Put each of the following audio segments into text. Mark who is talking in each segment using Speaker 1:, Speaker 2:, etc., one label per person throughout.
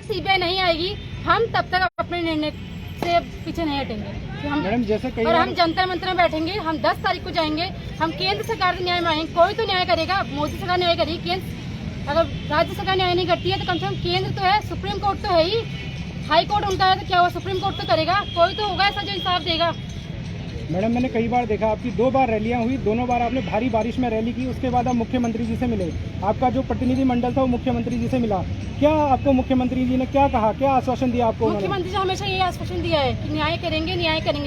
Speaker 1: CBI नहीं आएगी हम तब तक अपने निर्णय से पीछे नहीं हटेंगे कि हम
Speaker 2: मैडम जैसे कई
Speaker 1: और हम जंतर मंतर में बैठेंगे। हम 10 तारीख को जाएंगे, हम केंद्र सरकार से न्याय मांगेंगे। कोई तो न्याय करेगा, मोदी सरकार न्याय करेगी, केंद्र अगर राज्य सरकार न्याय नहीं करती है तो कम से कम केंद्र तो है, सुप्रीम कोर्ट तो है ही, हाई कोर्ट उनका है तो क्या हुआ, सुप्रीम कोर्ट तो करेगा, कोई तो होगा ऐसा जो इंसाफ देगा।
Speaker 2: मैडम मैंने कई बार देखा आपकी 2 बार रैलियां हुई, दोनों बार आपने भारी बारिश में रैली की, उसके बाद आप मुख्यमंत्री जी से मिले। आपका जो प्रतिनिधि मंडल था वो मुख्यमंत्री जी से मिला। क्या आपको मुख्यमंत्री जी ने क्या कहा, क्या आश्वासन दिया आपको?
Speaker 1: मुख्यमंत्री जी ने हमेशा यही आश्वासन दिया है कि न्याय करेंगे,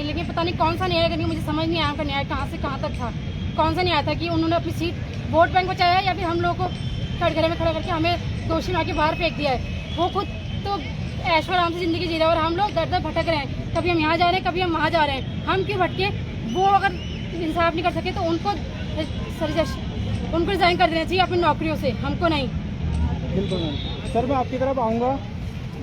Speaker 1: लेकिन पता नहीं कौन सा न्याय करेंगे। मुझे समझ नहीं आया उनका न्याय कहाँ से कहाँ तक था, कौन सा न्याय था कि उन्होंने अपनी सीट वोट बैंक बचाया है या फिर हम लोग को कटघरे में खड़ा करके हमें दोषी बना के बाहर फेंक दिया है। वो खुद तो ऐश्वर्य आराम से जिंदगी जी रहे हैं और हम लोग दर दर भटक रहे हैं, कभी हम यहाँ जा रहे हैं, कभी हम वहाँ जा रहे हैं। हम क्यों भटके? वो अगर इंसाफ नहीं कर सके तो उनको रिजाइन कर देना चाहिए अपनी नौकरियों से, हमको नहीं।
Speaker 2: बिल्कुल मैम। सर मैं आपकी तरफ आऊँगा,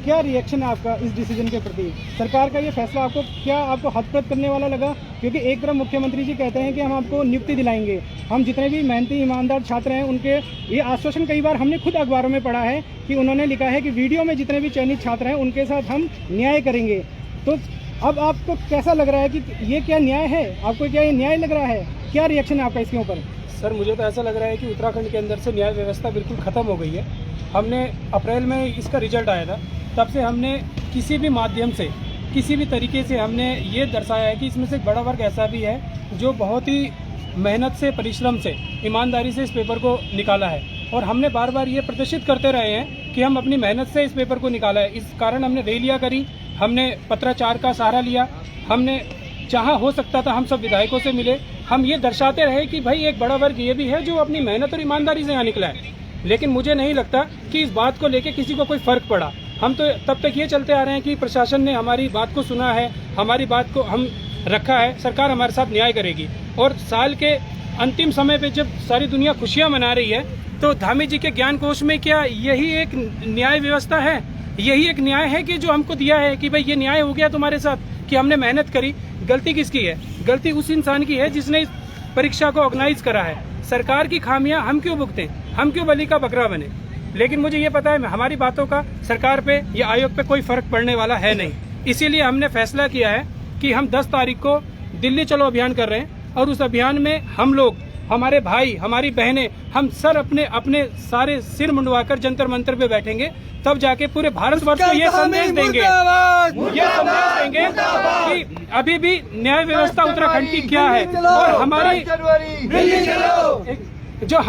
Speaker 2: क्या रिएक्शन है आपका इस डिसीजन के प्रति? सरकार का ये फैसला आपको हतप्रभ करने वाला लगा? क्योंकि एक तरफ मुख्यमंत्री जी कहते हैं कि हम आपको नियुक्ति दिलाएंगे, हम जितने भी मेहनती ईमानदार छात्र हैं उनके ये आश्वासन कई बार हमने खुद अखबारों में पढ़ा है कि उन्होंने लिखा है कि वीडियो में जितने भी चयनित छात्र हैं उनके साथ हम न्याय करेंगे। तो अब आपको कैसा लग रहा है कि ये क्या न्याय है? आपको क्या ये न्याय लग रहा है? क्या रिएक्शन है आपका इसके ऊपर?
Speaker 3: सर मुझे तो ऐसा लग रहा है कि उत्तराखंड के अंदर से न्याय व्यवस्था बिल्कुल ख़त्म हो गई है। हमने अप्रैल में इसका रिजल्ट आया था, तब से हमने किसी भी माध्यम से किसी भी तरीके से हमने ये दर्शाया है कि इसमें से एक बड़ा वर्ग ऐसा भी है जो बहुत ही मेहनत से, परिश्रम से, ईमानदारी से इस पेपर को निकाला है। और हमने बार बार ये प्रदर्शित करते रहे हैं कि हम अपनी मेहनत से इस पेपर को निकाला है। इस कारण हमने रैलियाँ करी, हमने पत्राचार का सहारा लिया, हमने जहाँ हो सकता था हम सब विधायकों से मिले। हम ये दर्शाते रहे कि भाई एक बड़ा वर्ग ये भी है जो अपनी मेहनत और ईमानदारी से यहाँ निकला है। लेकिन मुझे नहीं लगता कि इस बात को लेके किसी को कोई फ़र्क पड़ा। हम तो तब तक ये चलते आ रहे हैं कि प्रशासन ने हमारी बात को सुना है, हमारी बात को हम रखा है, सरकार हमारे साथ न्याय करेगी। और साल के अंतिम समय पे जब सारी दुनिया खुशियाँ मना रही है तो धामी जी के ज्ञान कोश में क्या यही एक न्याय व्यवस्था है? यही एक न्याय है कि जो हमको दिया है कि भाई ये न्याय हो गया तुम्हारे साथ कि हमने मेहनत करी। गलती किसकी है? गलती उस इंसान की है जिसने इस परीक्षा को ऑर्गेनाइज करा है। सरकार की खामियां हम क्यों भुगतें? हम क्यों बलि का बकरा बने? लेकिन मुझे ये पता है हमारी बातों का सरकार पे या आयोग पे कोई फर्क पड़ने वाला है नहीं। इसीलिए हमने फैसला किया है कि हम 10 तारीख को दिल्ली चलो अभियान कर रहे हैं और उस अभियान में हम लोग, हमारे भाई, हमारी बहनें, हम सर अपने सारे सिर मुंडवाकर जंतर मंतर पे बैठेंगे। तब जाके पूरे भारतवर्ष को ये संदेश देंगे कि अभी भी न्याय व्यवस्था उत्तराखंड की क्या है। और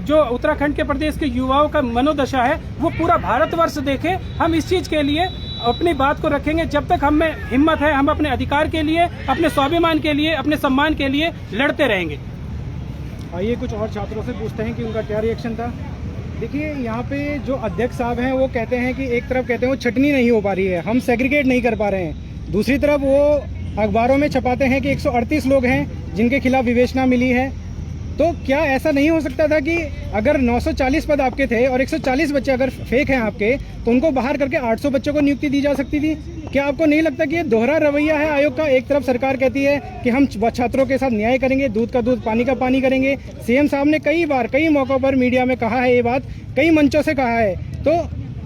Speaker 3: जो उत्तराखंड के प्रदेश के युवाओं का मनोदशा है वो पूरा भारतवर्ष देखे। हम इस चीज के लिए अपनी बात को रखेंगे। जब तक हम में हिम्मत है हम अपने अधिकार के लिए, अपने स्वाभिमान के लिए, अपने सम्मान के लिए लड़ते रहेंगे।
Speaker 2: आइए कुछ और छात्रों से पूछते हैं कि उनका क्या रिएक्शन था। देखिए यहाँ पे जो अध्यक्ष साहब हैं वो कहते हैं कि एक तरफ कहते हैं वो छटनी नहीं हो पा रही है, हम सेग्रीगेट नहीं कर पा रहे हैं। दूसरी तरफ वो अखबारों में छपाते हैं कि 138 लोग हैं जिनके खिलाफ विवेचना मिली है। तो क्या ऐसा नहीं हो सकता था कि अगर 940 पद आपके थे और 140 बच्चे अगर फेक हैं आपके, तो उनको बाहर करके 800 बच्चों को नियुक्ति दी जा सकती थी? क्या आपको नहीं लगता कि ये दोहरा रवैया है आयोग का? एक तरफ सरकार कहती है कि हम छात्रों के साथ न्याय करेंगे, दूध का दूध पानी का पानी करेंगे। सीएम साहब ने कई बार कई मौकों पर मीडिया में कहा है, ये बात कई मंचों से कहा है। तो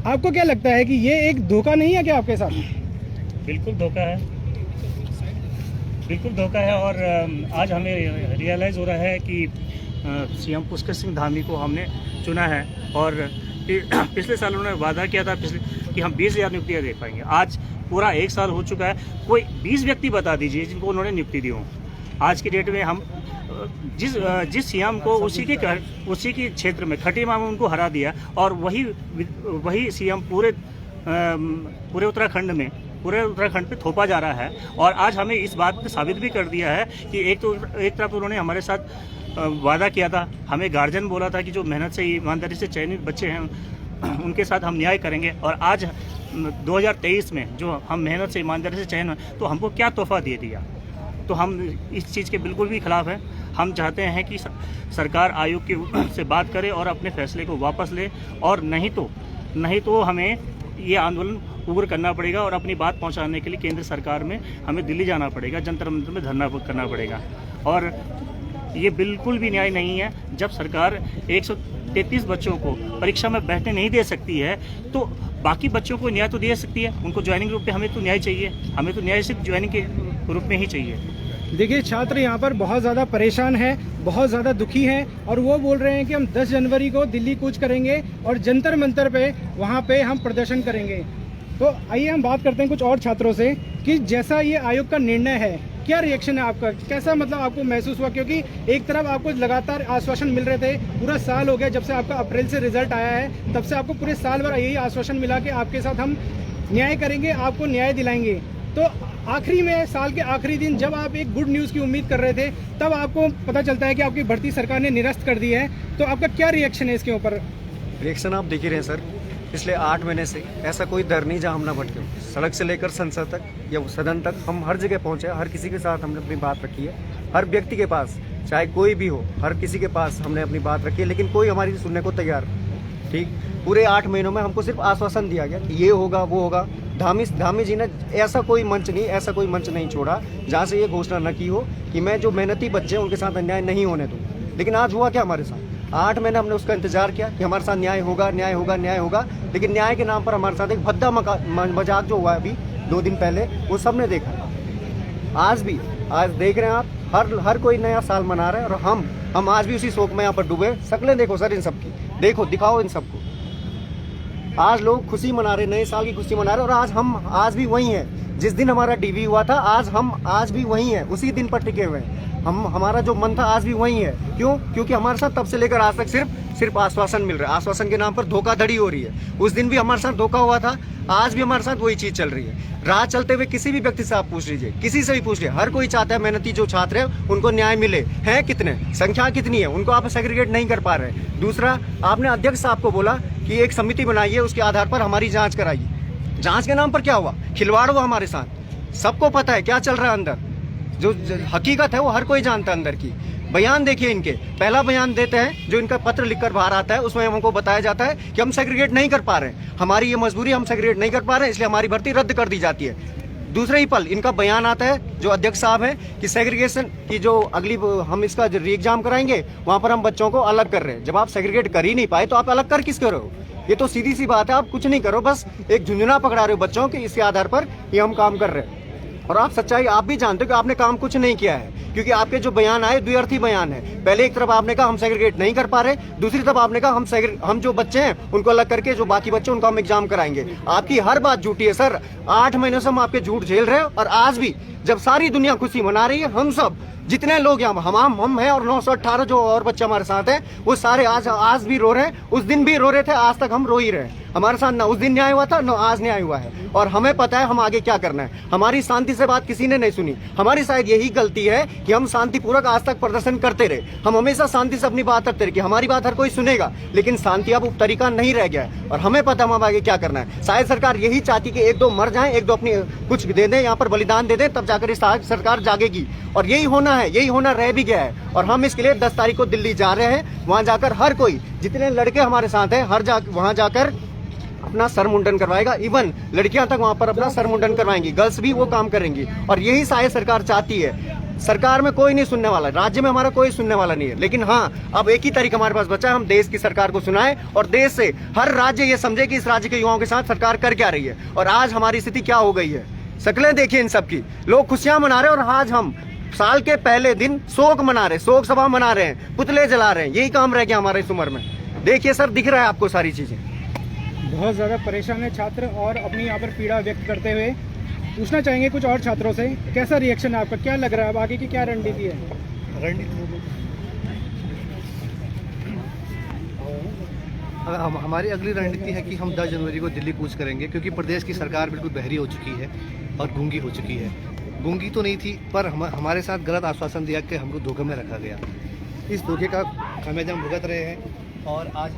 Speaker 2: आपको क्या लगता है कि ये एक धोखा नहीं है क्या आपके साथ?
Speaker 4: बिल्कुल धोखा है, बिल्कुल धोखा है। और आज हमें रियलाइज़ हो रहा है कि सीएम पुष्कर सिंह धामी को हमने चुना है। और पिछले साल उन्होंने वादा किया था कि हम 20,000 नियुक्तियाँ दे पाएंगे। आज पूरा 1 साल हो चुका है, कोई 20 व्यक्ति बता दीजिए जिनको उन्होंने नियुक्ति दी हो। आज की डेट में हम जिस सीएम को उसी के क्षेत्र में खटीमा में उनको हरा दिया और वही सीएम पूरे उत्तराखंड पे थोपा जा रहा है। और आज हमें इस बात पे साबित भी कर दिया है कि एक तरफ उन्होंने हमारे साथ वादा किया था, हमें गार्जियन बोला था कि जो मेहनत से, ईमानदारी से चयनित बच्चे हैं उनके साथ हम न्याय करेंगे। और आज 2023 में जो हम मेहनत से, ईमानदारी से चयन, तो हमको क्या तोहफा दे दिया? तो हम इस चीज़ के बिल्कुल भी खिलाफ हैं। हम चाहते हैं कि सरकार आयोग से बात करे और अपने फैसले को वापस ले, और नहीं तो हमें ये आंदोलन उग्र करना पड़ेगा और अपनी बात पहुंचाने के लिए केंद्र सरकार में हमें दिल्ली जाना पड़ेगा, जंतर मंतर में धरना करना पड़ेगा। और ये बिल्कुल भी न्याय नहीं है। जब सरकार 133 बच्चों को परीक्षा में बैठने नहीं दे सकती है तो बाकी बच्चों को न्याय तो दे सकती है, उनको ज्वाइनिंग ग्रुप पे हमें तो न्याय चाहिए, हमें तो न्याय सिर्फ ज्वाइनिंग के ग्रुप में ही चाहिए।
Speaker 2: देखिए छात्र यहाँ पर बहुत ज़्यादा परेशान है, बहुत ज़्यादा दुखी हैं और वो बोल रहे हैं कि हम 10 जनवरी को दिल्ली कूच करेंगे और जंतर मंतर पे वहाँ पे हम प्रदर्शन करेंगे। तो आइए हम बात करते हैं कुछ और छात्रों से कि जैसा ये आयोग का निर्णय है, क्या रिएक्शन है आपका, कैसा मतलब आपको महसूस हुआ? क्योंकि एक तरफ आपको लगातार आश्वासन मिल रहे थे, पूरा साल हो गया जब से आपका अप्रैल से रिजल्ट आया है, तब से आपको पूरे साल भर यही आश्वासन मिला कि आपके साथ हम न्याय करेंगे, आपको न्याय दिलाएंगे। तो आखिरी में साल के आखिरी दिन जब आप एक गुड न्यूज़ की उम्मीद कर रहे थे, तब आपको पता चलता है कि आपकी भर्ती सरकार ने निरस्त कर दी है, तो आपका क्या रिएक्शन है इसके ऊपर?
Speaker 5: रिएक्शन आप देख ही रहे हैं सर, पिछले 8 महीने से ऐसा कोई दर नहीं जहां हम ना भटके। सड़क से लेकर संसद तक या सदन तक हम हर जगह पहुंचे, हर किसी के साथ हमने अपनी बात रखी है, हर व्यक्ति के पास, चाहे कोई भी हो, हर किसी के पास हमने अपनी बात रखी है, लेकिन कोई हमारी सुनने को तैयार नहीं। ठीक, पूरे 8 महीनों में हमको सिर्फ आश्वासन दिया गया कि ये होगा वो होगा। धामी जी ने ऐसा कोई मंच नहीं छोड़ा जहाँ से ये घोषणा न की हो कि मैं जो मेहनती बच्चे हैं उनके साथ अन्याय नहीं होने दूँ। लेकिन आज हुआ क्या हमारे साथ? 8 महीने हमने उसका इंतजार किया कि हमारे साथ न्याय होगा, लेकिन न्याय के नाम पर हमारे साथ एक भद्दा मजाक जो हुआ अभी 2 दिन पहले, वो सबने देखा। आज देख रहे हैं आप, हर कोई नया साल मना रहा है और हम आज भी उसी शोक में यहाँ पर डूबे। शक्लें देखो सर इन सबकी, देखो, दिखाओ इन सबको। आज लोग खुशी मना रहे, नए साल की खुशी मना रहे, और आज भी वही हैं। जिस दिन हमारा डीवी हुआ था, आज भी वही हैं, उसी दिन पर टिके हुए हैं। हमारा जो मन था आज भी वही है। क्यों? क्योंकि हमारे साथ तब से लेकर आज तक सिर्फ आश्वासन मिल रहा है, आश्वासन के नाम पर धोखाधड़ी हो रही है। उस दिन भी हमारे साथ धोखा हुआ था, आज भी हमारे साथ वही चीज चल रही है। राह चलते हुए किसी भी व्यक्ति से आप पूछ लीजिए, किसी से भी पूछ लीजिए, हर कोई चाहता है मेहनती जो छात्र है उनको न्याय मिले। हैं कितने, संख्या कितनी है, उनको आप सेग्रीगेट नहीं कर पा रहे। दूसरा, आपने अध्यक्ष साहब को बोला कि एक समिति बनाइए, उसके आधार पर हमारी जांच कराइए। जांच के नाम पर क्या हुआ? खिलवाड़ हुआ हमारे साथ। सबको पता है क्या चल रहा है अंदर, जो हकीकत है वो हर कोई जानता है अंदर की। बयान देखिए इनके, पहला बयान देते हैं जो इनका पत्र लिखकर बाहर आता है, उसमें हमको बताया जाता है कि हम सेग्रीगेट नहीं कर पा रहे हैं, हमारी ये मजबूरी, हम सेग्रीगेट नहीं कर पा रहे हैं, इसलिए हमारी भर्ती रद्द कर दी जाती है। दूसरे ही पल इनका बयान आता है जो अध्यक्ष साहब हैं कि सेग्रीगेशन की जो अगली हम इसका जो री एग्जाम कराएंगे वहां पर हम बच्चों को अलग कर रहे हैं। जब आप सेग्रीगेट कर ही नहीं पाए तो आप अलग कर किसके रहे हो? ये तो सीधी सी बात है, आप कुछ नहीं करो, बस एक झुंझुना पकड़ा रहे हो बच्चों के, इसके आधार पर ये हम काम कर रहे हैं। और आप सच्चाई आप भी जानते हो कि आपने काम कुछ नहीं किया है, क्योंकि आपके जो बयान आए द्विअर्थी बयान है। पहले एक तरफ आपने कहा हम सेग्रीगेट नहीं कर पा रहे, दूसरी तरफ आपने कहा हम जो बच्चे हैं उनको अलग करके जो बाकी बच्चे उनको हम एग्जाम कराएंगे। आपकी हर बात झूठी है सर। 8 महीनों से हम आपके झूठ झेल रहे हैं, और आज भी जब सारी दुनिया खुशी मना रही है, हम सब जितने लोग यहाँ हम हैं और 918 जो और बच्चे हमारे साथ हैं, वो सारे आज भी रो रहे हैं। उस दिन भी रो रहे थे, आज तक हम रो ही रहे हैं। हमारे साथ ना उस दिन न्याय हुआ था, ना आज न्याय हुआ है, और हमें पता है हम आगे क्या करना है। हमारी शांति से बात किसी ने नहीं सुनी। हमारी शायद यही गलती है कि हम शांतिपूर्वक आज तक प्रदर्शन करते रहे। हम हमेशा शांति से अपनी बात रखते रहे कि हमारी बात हर कोई सुनेगा, लेकिन शांति अब तरीका नहीं रह गया है, और हमें पता हम आगे क्या करना है। शायद सरकार यही चाहती कि 1-2 मर जाएं, 1-2 अपनी कुछ दे दें, यहाँ पर बलिदान दे दें, तब जाकर इस सरकार जागेगी। और यही होना है, यही होना रह भी गया है। और हम इसके लिए 10 तारीख को दिल्ली जा रहे हैं। वहां जाकर हर कोई, जितने लड़के हमारे साथ हैं, वहां जाकर अपना सर मुंडन करवाएगा। इवन लड़कियां तक वहां पर अपना सर मुंडन करवाएंगी, गर्ल्स भी वो काम करेंगी। और यही शायद सरकार चाहती है। सरकार में कोई नहीं सुनने वाला, राज्य में हमारा कोई सुनने वाला नहीं है, लेकिन हाँ, अब एक ही तरीका हमारे पास बचा है, हम देश की सरकार को सुनाएं और देश से हर राज्य ये समझे कि इस राज्य के युवाओं के साथ सरकार कर क्या रही है और आज हमारी स्थिति क्या हो गई है। शक्लें देखिए इन सबकी, लोग खुशियां मना रहे हैं और आज हम साल के पहले दिन शोक मना रहे, शोक सभा मना रहे हैं, पुतले जला रहे हैं। यही काम रह गया हमारे इस उम्र में। देखिए सर, दिख रहा है आपको सारी चीजें।
Speaker 2: बहुत ज़्यादा परेशान है छात्र और अपनी यहाँ पर पीड़ा व्यक्त करते हुए। पूछना चाहेंगे कुछ और छात्रों से, कैसा रिएक्शन है आपका, क्या लग रहा है, अब आगे की क्या रणनीति है?
Speaker 6: हमारी अगली रणनीति है कि हम 10 जनवरी को दिल्ली कूच करेंगे, क्योंकि प्रदेश की सरकार बिल्कुल बहरी हो चुकी है और गूंगी हो चुकी है। गूंगी तो नहीं थी, पर हमारे साथ गलत आश्वासन दिया कि हमको धोखे में रखा गया। इस धोखे का खामियाजा हम भुगत रहे हैं और आज